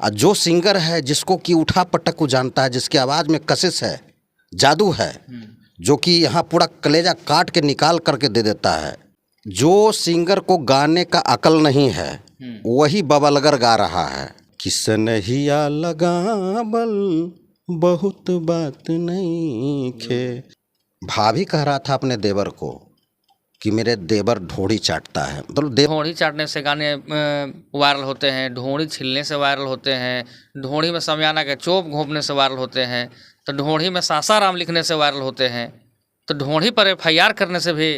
और जो सिंगर है जिसको कि उठा पटक को जानता है, जिसकी आवाज़ में कशिश है, जादू है, जो कि यहाँ पूरा कलेजा काट के निकाल करके दे देता है। जो सिंगर को गाने का अकल नहीं है वही बबलगर गा रहा है। किसनहिया लगावल बहुत बात नहीं खे। भाभी कह रहा था अपने देवर को कि मेरे देवर ढोड़ी चाटता है। मतलब ढोड़ी चाटने से गाने वायरल होते हैं, ढोड़ी छिलने से वायरल होते हैं, ढोड़ी में समियाना के चोप घोंपने से वायरल होते हैं, तो ढोड़ी में सासाराम लिखने से वायरल होते हैं, तो ढोड़ी पर FIR करने से भी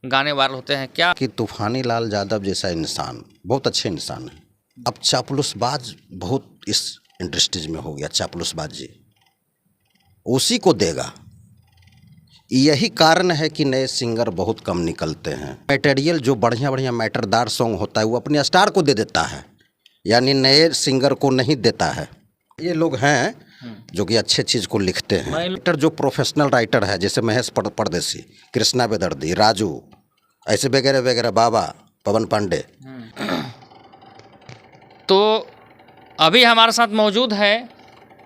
गाने वायरल होते हैं। क्या कि तूफानी लाल यादव जैसा इंसान बहुत अच्छे इंसान है, अब चापलूसबाज बहुत इस इंडस्ट्रीज में हो गया। चापलूसबाजी उसी को देगा। यही कारण है कि नए सिंगर बहुत कम निकलते हैं। मटेरियल जो बढ़िया बढ़िया मैटरदार सॉन्ग होता है वो अपने स्टार को दे देता है, यानी नए सिंगर को नहीं देता है। ये लोग हैं जो कि अच्छे चीज़ को लिखते हैं। राइटर जो प्रोफेशनल राइटर है, जैसे महेश परदेसी, कृष्णा बेदर्दी, राजू, ऐसे वगैरह वगैरह, बाबा, पवन पांडे। तो अभी हमारे साथ मौजूद है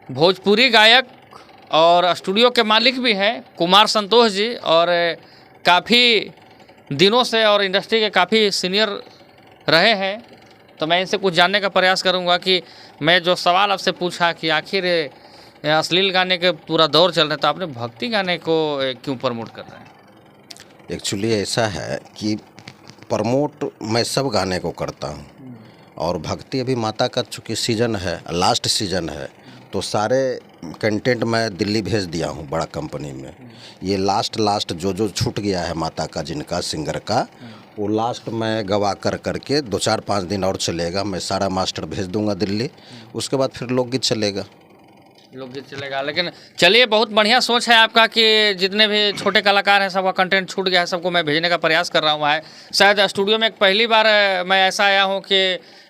भोजपुरी गायक और स्टूडियो के मालिक भी हैं कुमार संतोष जी, और काफ़ी दिनों से और इंडस्ट्री के काफ़ी सीनियर रहे हैं। तो मैं इनसे कुछ जानने का प्रयास करूंगा कि मैं जो सवाल आपसे पूछा कि आखिर अश्लील गाने के पूरा दौर चल रहा है, तो आपने भक्ति गाने को क्यों प्रमोट कर रहे हैं? एक्चुअली ऐसा है कि प्रमोट मैं सब गाने को करता हूँ, और भक्ति अभी माता का चूँकि सीज़न है, लास्ट सीज़न है, तो सारे कंटेंट मैं दिल्ली भेज दिया हूँ बड़ा कंपनी में। ये लास्ट जो छूट गया है माता का, जिनका सिंगर का, वो लास्ट मैं गवा करके 2-4-5 दिन और चलेगा। मैं सारा मास्टर भेज दूंगा दिल्ली, उसके बाद फिर लोकगीत चलेगा। लोकगीत चलेगा। लेकिन चलिए, बहुत बढ़िया सोच है आपका कि जितने भी छोटे कलाकार हैं सबका कंटेंट छूट गया है, सबको मैं भेजने का प्रयास कर रहा हूँ। है शायद स्टूडियो में एक पहली बार मैं ऐसा आया हूँ कि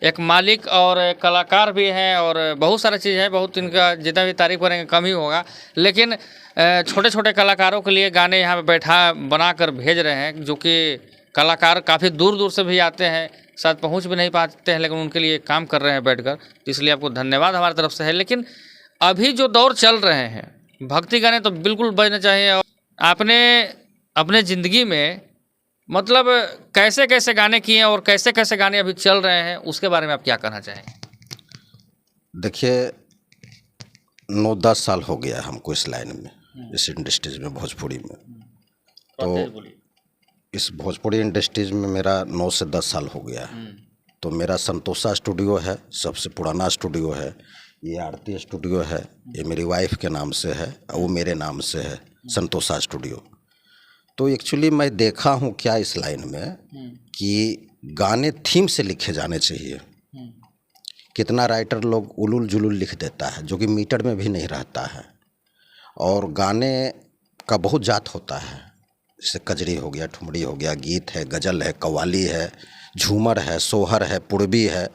एक मालिक और एक कलाकार भी हैं, और बहुत सारी चीज़ है, बहुत इनका जितना भी तारीफ करेंगे कम ही होगा। लेकिन छोटे छोटे कलाकारों के लिए गाने यहाँ पे बैठा बना कर भेज रहे हैं, जो कि कलाकार काफ़ी दूर दूर से भी आते हैं, शायद पहुँच भी नहीं पाते हैं, लेकिन उनके लिए काम कर रहे हैं बैठकर। तो इसलिए आपको धन्यवाद हमारी तरफ से है। लेकिन अभी जो दौर चल रहे हैं भक्ति गाने तो बिल्कुल बजने चाहिए। और आपने अपने ज़िंदगी में मतलब कैसे कैसे गाने किए हैं और कैसे कैसे गाने अभी चल रहे हैं, उसके बारे में आप क्या कहना चाहेंगे? देखिए, 9-10 साल हो गया हमको इस लाइन में, इस इंडस्ट्रीज में, भोजपुरी में। तो इस भोजपुरी इंडस्ट्रीज में मेरा 9 से 10 साल हो गया है। तो मेरा संतोषा स्टूडियो है, सबसे पुराना स्टूडियो है। ये आरती स्टूडियो है, ये मेरी वाइफ के नाम से है, वो मेरे नाम से है, संतोषा स्टूडियो। तो एक्चुअली मैं देखा हूँ क्या इस लाइन में कि गाने थीम से लिखे जाने चाहिए। कितना राइटर लोग उलूल जुलूल लिख देता है, जो कि मीटर में भी नहीं रहता है। और गाने का बहुत जात होता है, जैसे कजरी हो गया, ठुमरी हो गया, गीत है, गज़ल है, कव्वाली है, झूमर है, सोहर है, पुरबी है।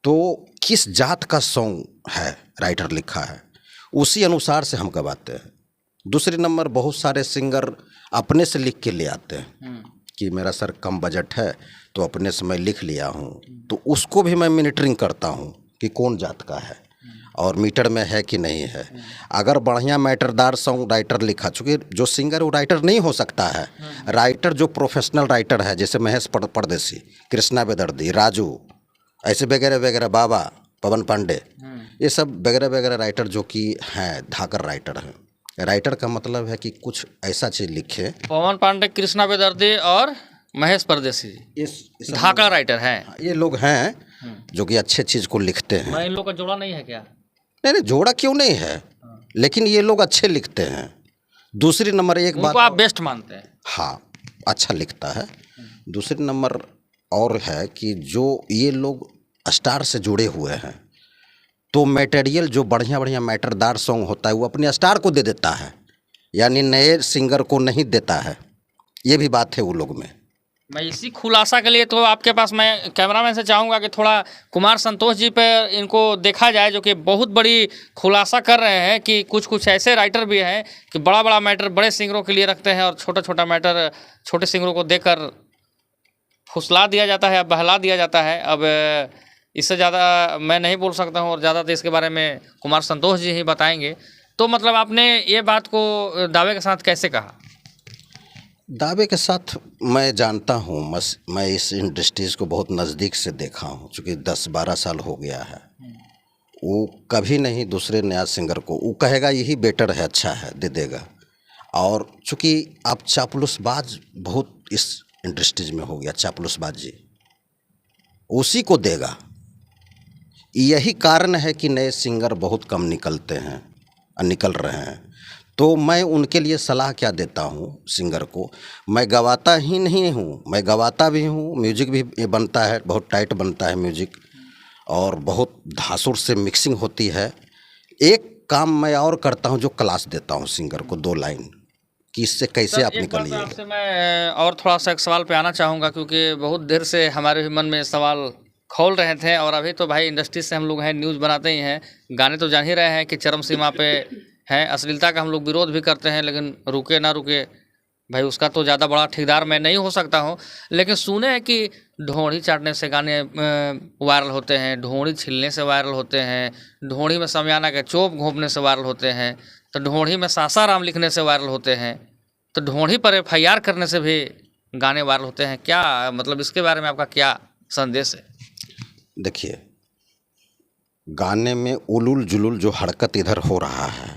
तो किस जात का सॉन्ग है राइटर लिखा है, उसी अनुसार से हम गवाते हैं। दूसरे नंबर, बहुत सारे सिंगर अपने से लिख के ले आते हैं कि मेरा सर कम बजट है तो अपने से मैं लिख लिया हूँ, तो उसको भी मैं मॉनिटरिंग करता हूँ कि कौन जात का है और मीटर में है कि नहीं है। अगर बढ़िया मैटरदार सॉन्ग राइटर लिखा, चूँकि जो सिंगर वो राइटर नहीं हो सकता है, राइटर जो प्रोफेशनल राइटर है, जैसे महेश परदेसी, कृष्णा बेदर्दी, राजू, ऐसे वगैरह वगैरह, बाबा, पवन पांडे, ये सब वगैरह वगैरह राइटर जो कि हैं धाकर राइटर हैं। राइटर का मतलब है कि कुछ ऐसा चीज़ लिखे। पवन पांडे, कृष्णा बेदर्दी और महेश परदेसी इस धाका राइटर हैं। ये लोग हैं जो कि अच्छे चीज़ को लिखते हैं। मैं इन लोग का जोड़ा नहीं है क्या? नहीं, जोड़ा क्यों नहीं है, लेकिन ये लोग अच्छे लिखते हैं। दूसरी नंबर एक बात, आप बेस्ट मानते हैं? हाँ, अच्छा लिखता है। दूसरी नंबर और है कि जो ये लोग स्टार से जुड़े हुए हैं, तो मटेरियल जो बढ़िया बढ़िया मैटरदार सॉन्ग होता है वो अपने स्टार को दे देता है, यानी नए सिंगर को नहीं देता है। ये भी बात है वो लोग में। मैं इसी खुलासा के लिए तो आपके पास मैं कैमरामैन से चाहूँगा कि थोड़ा कुमार संतोष जी पे इनको देखा जाए, जो कि बहुत बड़ी खुलासा कर रहे हैं कि कुछ ऐसे राइटर भी हैं कि बड़ा बड़ा मैटर बड़े सिंगरों के लिए रखते हैं और छोटा छोटा मैटर छोटे सिंगरों को देकर फुसला दिया जाता है, बहला दिया जाता है। अब इससे ज़्यादा मैं नहीं बोल सकता हूँ, और ज़्यादा तो इसके बारे में कुमार संतोष जी ही बताएंगे। तो मतलब आपने ये बात को दावे के साथ कैसे कहा? दावे के साथ मैं जानता हूँ, मैं इस इंडस्ट्रीज़ को बहुत नज़दीक से देखा हूँ, चूँकि 10-12 साल हो गया है। वो कभी नहीं दूसरे नया सिंगर को वो कहेगा यही बेटर है, अच्छा है, दे देगा। और चूँकि आप चापलूसबाज बहुत इस इंडस्ट्रीज में हो गया, चापलूसबाजी उसी को देगा। यही कारण है कि नए सिंगर बहुत कम निकलते हैं और निकल रहे हैं। तो मैं उनके लिए सलाह क्या देता हूँ सिंगर को, मैं गवाता ही नहीं हूँ, मैं गवाता भी हूँ, म्यूजिक भी बनता है, बहुत टाइट बनता है म्यूजिक, और बहुत धासुर से मिक्सिंग होती है। एक काम मैं और करता हूँ, जो क्लास देता हूँ सिंगर को 2 लाइन कि इससे कैसे आप निकलिए। आपसे मैं और थोड़ा सा एक सवाल पे आना चाहूँगा, क्योंकि बहुत देर से हमारे भी मन में सवाल खोल रहे थे, और अभी तो भाई इंडस्ट्री से हम लोग हैं, न्यूज़ बनाते ही हैं, गाने तो जान ही रहे हैं कि चरम सीमा पे हैं, अश्लीलता का हम लोग विरोध भी करते हैं, लेकिन रुके ना रुके भाई उसका तो ज़्यादा बड़ा ठेकेदार मैं नहीं हो सकता हूँ। लेकिन सुने हैं कि ढोंढ़ी चाटने से गाने वायरल होते हैं, ढोंढ़ी छिलने से वायरल होते हैं, ढोंढ़ी में समियाना के चोप घोंपने से वायरल होते हैं, तो ढोंढ़ी में सासाराम लिखने से वायरल होते हैं, तो ढोंढ़ी पर FIR करने से भी गाने वायरल होते हैं। क्या मतलब इसके बारे में आपका क्या संदेश है? देखिए, गाने में उलुल जुलुल जो हरकत इधर हो रहा है,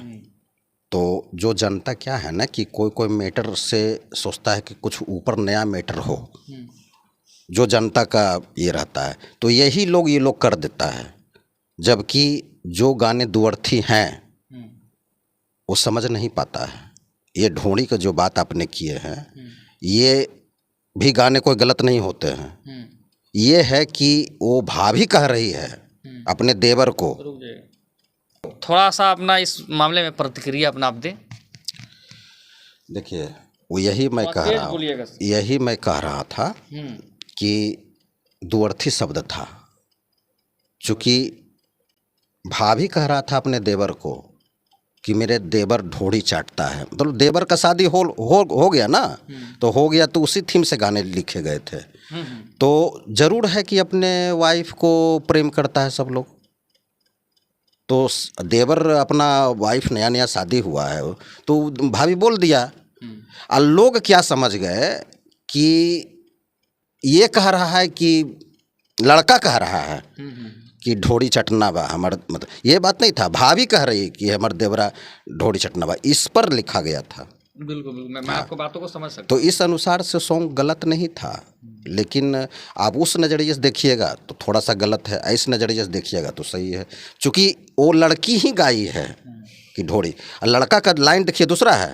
तो जो जनता क्या है ना कि कोई मैटर से सोचता है कि कुछ ऊपर नया मैटर हो, जो जनता का ये रहता है, तो यही लोग ये लोग कर देता है। जबकि जो गाने दुअर्थी हैं वो समझ नहीं पाता है। ये ढोंढ़ी का जो बात आपने किए हैं, ये भी गाने कोई गलत नहीं होते हैं। ये है कि वो भाभी कह रही है अपने देवर को। थोड़ा सा अपना इस मामले में प्रतिक्रिया अपना आप दें। देखिए, वो यही मैं कह रहा था कि दुअर्थी शब्द था, चूँकि भाभी कह रहा था अपने देवर को कि मेरे देवर ढोंढ़ी चाटता है, मतलब देवर का शादी हो गया ना, तो हो गया, तो उसी थीम से गाने लिखे गए थे। तो ज़रूर है कि अपने वाइफ को प्रेम करता है सब लोग, तो देवर अपना वाइफ नया शादी हुआ है तो भाभी बोल दिया, और लोग क्या समझ गए कि ये कह रहा है कि लड़का कह रहा है कि ढोंढ़ी चटना बा हमार, मतलब ये बात नहीं था, भाभी कह रही कि हमार देवरा ढोंढ़ी चटना बा, इस पर लिखा गया था। बिल्कुल मैं आपको बातों को समझ सकता तो इस अनुसार से सॉन्ग गलत नहीं था, लेकिन आप उस नज़रिए से देखिएगा तो थोड़ा सा गलत है, इस नज़रिए से देखिएगा तो सही है, क्योंकि वो लड़की ही गाई है कि ढोंढ़ी, और लड़का का लाइन देखिए दूसरा है,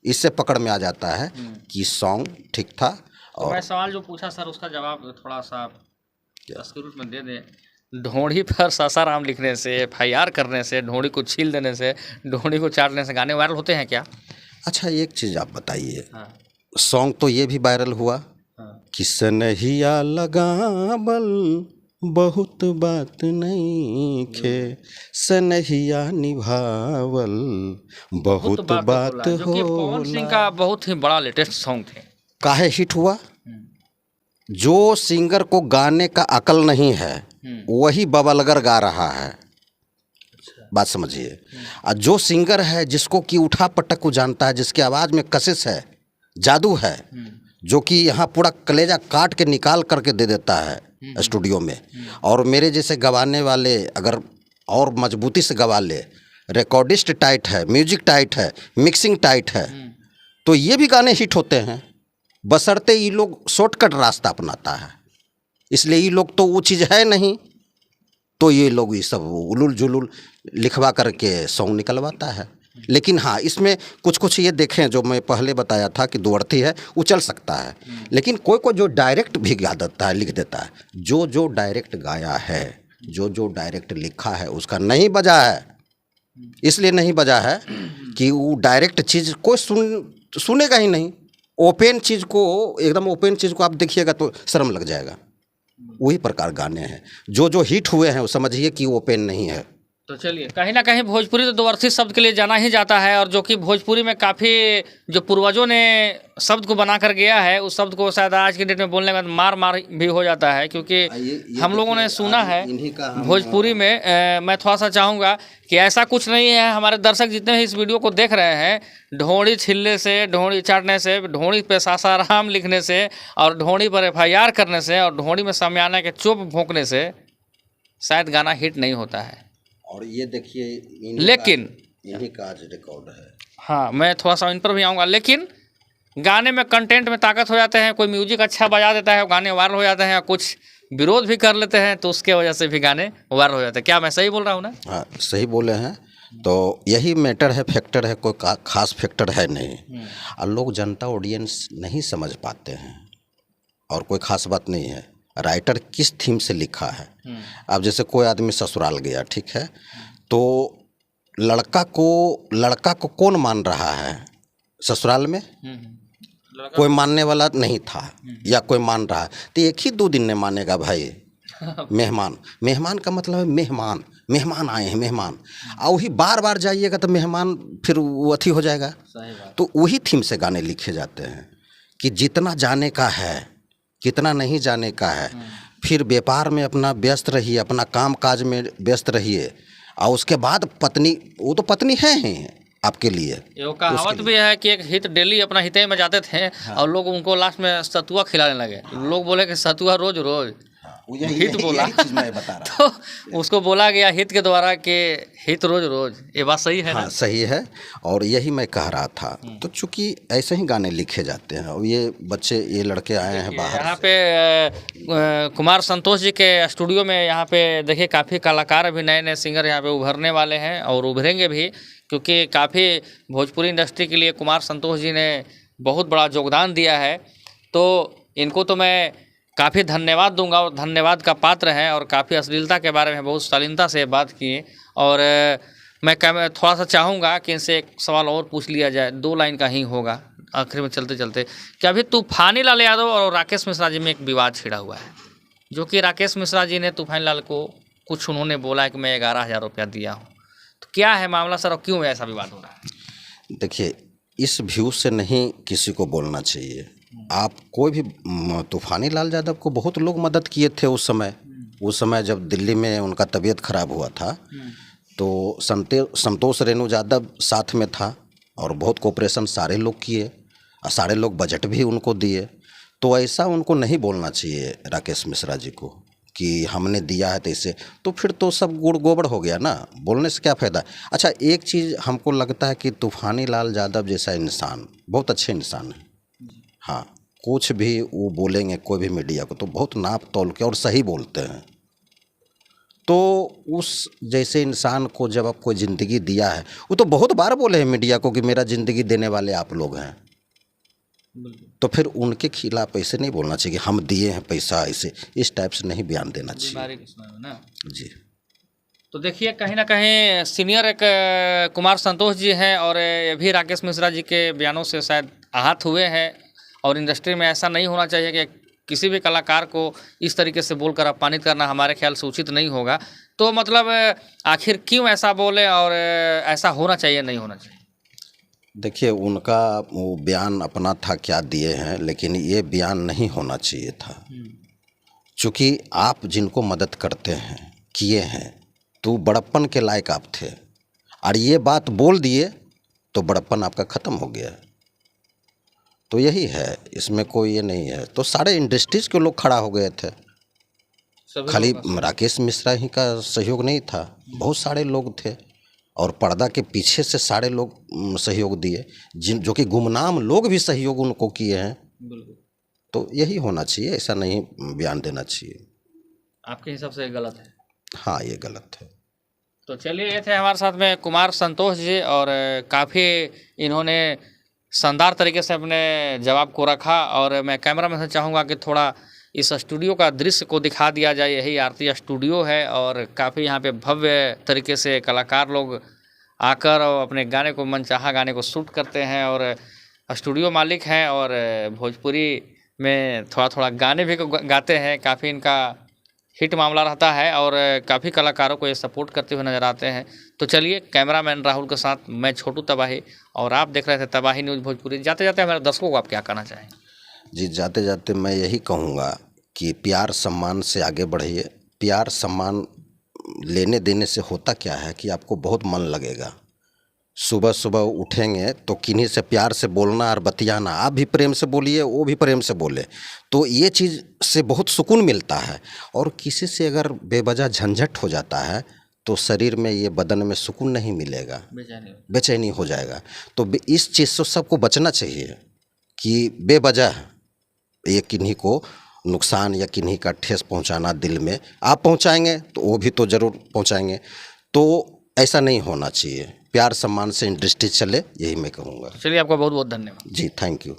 इससे पकड़ में आ जाता है कि सॉन्ग ठीक था। तो मैं सवाल जो पूछा सर, उसका जवाब थोड़ा सा स्क्रिप्ट में दे दें। ढोंढ़ी पर सासाराम लिखने से, FIR करने से, ढोंढ़ी को छील देने से, ढोंढ़ी को चाटने से गाने वायरल होते हैं क्या? अच्छा, एक चीज़ आप बताइए, सॉन्ग तो ये भी वायरल हुआ कि सनहिया लगावल बहुत बात नहीं खे, सनहिया निभावल बहुत बात हो। पवन सिंह का बहुत ही बड़ा लेटेस्ट सॉन्ग थे। काहे हिट हुआ? जो सिंगर को गाने का अकल नहीं है वही बबलगर गा रहा है, बात समझिए। और जो सिंगर है जिसको कि उठा पटक को जानता है, जिसकी आवाज़ में कशिश है, जादू है, जो कि यहाँ पूरा कलेजा काट के निकाल करके दे देता है स्टूडियो में, और मेरे जैसे गवाने वाले अगर और मजबूती से गवा ले, रिकॉर्डिस्ट टाइट है, म्यूजिक टाइट है, मिक्सिंग टाइट है, तो ये भी गाने हिट होते हैं, बशर्ते ये लोग शॉर्टकट रास्ता अपनाता है। इसलिए ये लोग तो वो चीज़ है नहीं, तो ये लोग ये सब उलुल जुलुल लिखवा करके सॉन्ग निकलवाता है। लेकिन हाँ, इसमें कुछ ये देखें, जो मैं पहले बताया था कि दुअर्थी है वो चल सकता है, लेकिन कोई जो डायरेक्ट भी गा देता है, लिख देता है, जो डायरेक्ट गाया है, जो डायरेक्ट लिखा है, उसका नहीं बजा है। इसलिए नहीं बजा है कि वो डायरेक्ट चीज़ कोई सुनेगा ही नहीं। ओपन चीज़ को, एकदम ओपन चीज़ को आप देखिएगा तो शर्म लग जाएगा। वही प्रकार गाने हैं, जो हिट हुए हैं वो समझिए कि ओपन नहीं है, तो चलिए, कहीं ना कहीं भोजपुरी तो दो अर्थी शब्द के लिए जाना ही जाता है, और जो कि भोजपुरी में काफ़ी जो पूर्वजों ने शब्द को बना कर गया है, उस शब्द को शायद आज की डेट में बोलने के बाद मार मार भी हो जाता है, क्योंकि हम लोगों ने सुना है भोजपुरी में। मैं थोड़ा सा चाहूँगा कि ऐसा कुछ नहीं है। हमारे दर्शक जितने भी इस वीडियो को देख रहे हैं, ढोंड़ी छिलने से, ढोंड़ी चाटने से, ढोंड़ी पे सासाराम लिखने से, और ढोंड़ी पर FIR करने से, और ढोंड़ी में सामियाना के चुप भोंकने से शायद गाना हिट नहीं होता है। और ये देखिए, लेकिन यही का आज रिकॉर्ड है। हाँ, मैं थोड़ा सा इन पर भी आऊँगा, लेकिन गाने में कंटेंट में ताकत हो जाते हैं। कोई म्यूजिक अच्छा बजा देता है, गाने वायरल हो जाते हैं, कुछ विरोध भी कर लेते हैं, तो उसके वजह से भी गाने वायरल हो जाते हैं। क्या मैं सही बोल रहा हूँ ना? हाँ, सही बोले हैं। तो यही मैटर है, फैक्टर है, कोई खास फैक्टर है नहीं। और लोग, जनता, ऑडियंस नहीं समझ पाते हैं, और कोई खास बात नहीं है। राइटर किस थीम से लिखा है। अब जैसे कोई आदमी ससुराल गया, ठीक है, तो लड़का को कौन मान रहा है ससुराल में? कोई मानने वाला नहीं था, या कोई मान रहा है तो एक ही 2 दिन ने मानेगा भाई। मेहमान का मतलब है मेहमान आए हैं, मेहमान। और वही बार बार जाइएगा तो मेहमान फिर वो अथी हो जाएगा। तो वही थीम से गाने लिखे जाते हैं कि जितना जाने का है, कितना नहीं जाने का है। फिर व्यापार में अपना व्यस्त रहिए, अपना काम काज में व्यस्त रहिए, और उसके बाद पत्नी, वो तो पत्नी है ही आपके लिए। ये कहावत भी है कि एक हित डेली अपना हिते में जाते थे। हाँ। और लोग उनको लास्ट में सतुआ खिलाने लगे। लोग बोले कि सतुआ रोज रोज, हित बोला तो उसको बोला गया हित के द्वारा कि हित रोज रोज। ये बात सही है ना? हाँ, सही है। और यही मैं कह रहा था। तो चूंकि ऐसे ही गाने लिखे जाते हैं, और ये बच्चे, ये लड़के आए हैं बाहर। यहाँ पे कुमार संतोष जी के स्टूडियो में, यहाँ पे देखिए काफ़ी कलाकार, अभी नए नए सिंगर यहाँ पे उभरने वाले हैं, और उभरेंगे भी, क्योंकि काफ़ी भोजपुरी इंडस्ट्री के लिए कुमार संतोष जी ने बहुत बड़ा योगदान दिया है। तो इनको तो मैं काफ़ी धन्यवाद दूंगा, और धन्यवाद का पात्र हैं, और काफ़ी अश्लीलता के बारे में बहुत शालीनता से बात किए। और मैं थोड़ा सा चाहूँगा कि इनसे एक सवाल और पूछ लिया जाए, 2 लाइन का ही होगा आखिर में चलते चलते, कि अभी तूफानी लाल यादव और राकेश मिश्रा जी में एक विवाद छिड़ा हुआ है, जो कि राकेश मिश्रा जी ने तूफानी लाल को कुछ उन्होंने बोला है कि मैं 11,000 रुपया दिया हूँ। तो क्या है मामला सर, और क्यों ऐसा विवाद हो रहा है? देखिए, इस व्यू से नहीं किसी को बोलना चाहिए। आप कोई भी, तूफानी लाल यादव को बहुत लोग मदद किए थे उस समय जब दिल्ली में उनका तबीयत खराब हुआ था, तो संतोष रेणु यादव साथ में था, और बहुत कोऑपरेशन सारे लोग किए, और सारे लोग बजट भी उनको दिए। तो ऐसा उनको नहीं बोलना चाहिए राकेश मिश्रा जी को कि हमने दिया है तो इससे, तो फिर तो सब गुड़ गोबर हो गया ना, बोलने से क्या फ़ायदा। अच्छा, एक चीज़ हमको लगता है कि तूफानी लाल यादव जैसा इंसान बहुत अच्छे इंसान है। हाँ, कुछ भी वो बोलेंगे कोई भी मीडिया को, तो बहुत नाप तोल के और सही बोलते हैं। तो उस जैसे इंसान को जब आप कोई ज़िंदगी दिया है, वो तो बहुत बार बोले हैं मीडिया को कि मेरा ज़िंदगी देने वाले आप लोग हैं, तो फिर उनके खिलाफ ऐसे नहीं बोलना चाहिए कि हम दिए हैं पैसा, ऐसे इस टाइप से नहीं बयान देना चाहिए ना जी। तो देखिए, कहीं ना कहीं सीनियर एक कुमार संतोष जी हैं, और ये भी राकेश मिश्रा जी के बयानों से शायद आहत हुए हैं। और इंडस्ट्री में ऐसा नहीं होना चाहिए कि किसी भी कलाकार को इस तरीके से बोलकर अपमानित करना हमारे ख्याल से उचित नहीं होगा। तो मतलब आखिर क्यों ऐसा बोले, और ऐसा होना चाहिए नहीं होना चाहिए? देखिए, उनका वो बयान अपना था, क्या दिए हैं, लेकिन ये बयान नहीं होना चाहिए था। चूँकि आप जिनको मदद करते हैं, किए हैं, तो बड़प्पन के लायक आप थे, और ये बात बोल दिए तो बड़प्पन आपका ख़त्म हो गया। तो यही है, इसमें कोई ये नहीं है। तो सारे इंडस्ट्रीज के लोग खड़ा हो गए थे, खाली राकेश मिश्रा ही का सहयोग नहीं था, बहुत सारे लोग थे, और पर्दा के पीछे से सारे लोग सहयोग दिए, जो कि गुमनाम लोग भी सहयोग उनको किए हैं। तो यही होना चाहिए, ऐसा नहीं बयान देना चाहिए। आपके हिसाब से गलत है? हाँ, ये गलत है। तो चलिए, ये थे हमारे साथ में कुमार संतोष जी, और काफ़ी इन्होंने शानदार तरीके से अपने जवाब को रखा। और मैं कैमरा में से चाहूँगा कि थोड़ा इस स्टूडियो का दृश्य को दिखा दिया जाए। यही आरती स्टूडियो है, और काफ़ी यहाँ पे भव्य तरीके से कलाकार लोग आकर और अपने गाने को, मनचाहा गाने को शूट करते हैं। और स्टूडियो मालिक हैं, और भोजपुरी में थोड़ा थोड़ा गाने भी गाते हैं। काफ़ी इनका हिट मामला रहता है और काफ़ी कलाकारों को ये सपोर्ट करते हुए नजर आते हैं। तो चलिए, कैमरामैन राहुल के साथ मैं छोटू तबाही और आप देख रहे थे तबाही न्यूज़ भोजपुरी। जाते जाते हमारे दर्शकों को आप क्या कहना चाहेंगे? जी, जाते जाते मैं यही कहूँगा कि प्यार सम्मान से आगे बढ़िए। प्यार सम्मान लेने देने से होता क्या है कि आपको बहुत मन लगेगा। सुबह सुबह उठेंगे तो किन्हीं से प्यार से बोलना और बतियाना, आप भी प्रेम से बोलिए, वो भी प्रेम से बोले, तो ये चीज़ से बहुत सुकून मिलता है। और किसी से अगर बेवजह झंझट हो जाता है तो शरीर में, ये बदन में सुकून नहीं मिलेगा, बेचैनी हो जाएगा। तो इस चीज़ से सबको बचना चाहिए कि बेवजह ये किन्हीं को नुकसान या किन्हीं का ठेस पहुंचाना दिल में, आप पहुंचाएंगे तो वो भी तो ज़रूर पहुंचाएंगे। तो ऐसा नहीं होना चाहिए। प्यार सम्मान से इंडस्ट्री चले, यही मैं कहूँगा। चलिए, आपका बहुत बहुत धन्यवाद। जी, थैंक यू।